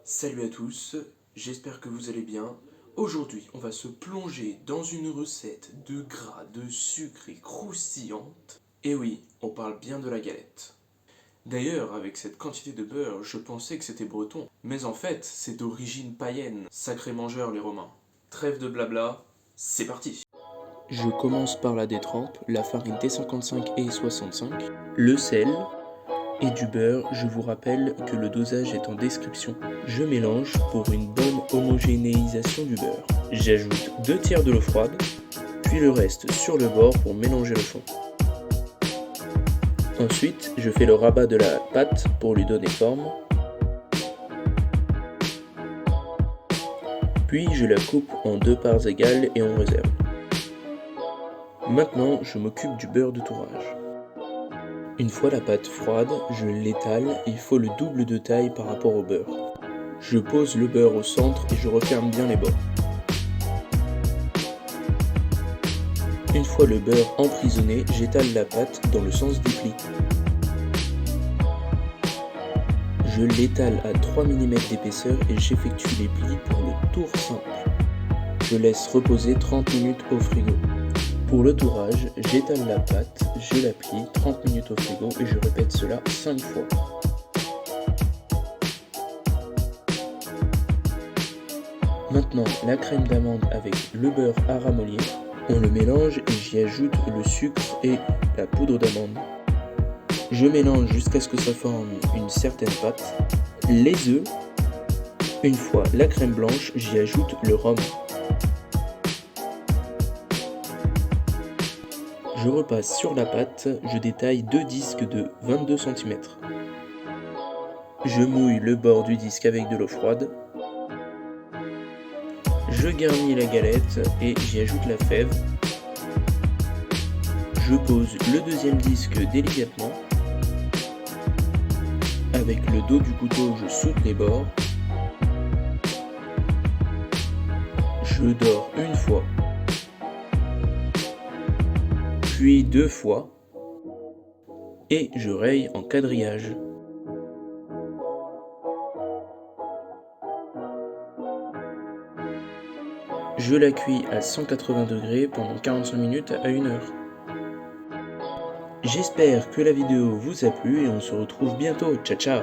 Salut à tous, j'espère que vous allez bien. Aujourd'hui, on va se plonger dans une recette de gras, de sucre et croustillante. Et oui, on parle bien de la galette. D'ailleurs, avec cette quantité de beurre, je pensais que c'était breton. Mais en fait, c'est d'origine païenne. Sacrés mangeurs les Romains. Trêve de blabla, c'est parti. Je commence par la détrempe, la farine T55 et 65, le sel, et du beurre, je vous rappelle que le dosage est en description. Je mélange pour une bonne homogénéisation du beurre. J'ajoute 2 tiers de l'eau froide, puis le reste sur le bord pour mélanger le fond. Ensuite, je fais le rabat de la pâte pour lui donner forme. Puis je la coupe en 2 parts égales et on réserve. Maintenant, je m'occupe du beurre de tourage. Une fois la pâte froide, je l'étale, il faut le double de taille par rapport au beurre. Je pose le beurre au centre et je referme bien les bords. Une fois le beurre emprisonné, j'étale la pâte dans le sens du pli. Je l'étale à 3 mm d'épaisseur et j'effectue les plis pour le tour simple. Je laisse reposer 30 minutes au frigo. Pour le tourage, j'étale la pâte, je la plie 30 minutes au frigo et je répète cela 5 fois. Maintenant, la crème d'amande avec le beurre à ramollir. On le mélange et j'y ajoute le sucre et la poudre d'amande. Je mélange jusqu'à ce que ça forme une certaine pâte. Les œufs. Une fois la crème blanche, j'y ajoute le rhum. Je repasse sur la pâte, je détaille 2 disques de 22 cm. Je mouille le bord du disque avec de l'eau froide. Je garnis la galette et j'y ajoute la fève. Je pose le deuxième disque délicatement. Avec le dos du couteau, je saute les bords. Je dore une fois, puis 2 fois, et je raye en quadrillage. Je la cuis à 180 degrés pendant 45 minutes à 1 heure. J'espère que la vidéo vous a plu et on se retrouve bientôt. Ciao ciao!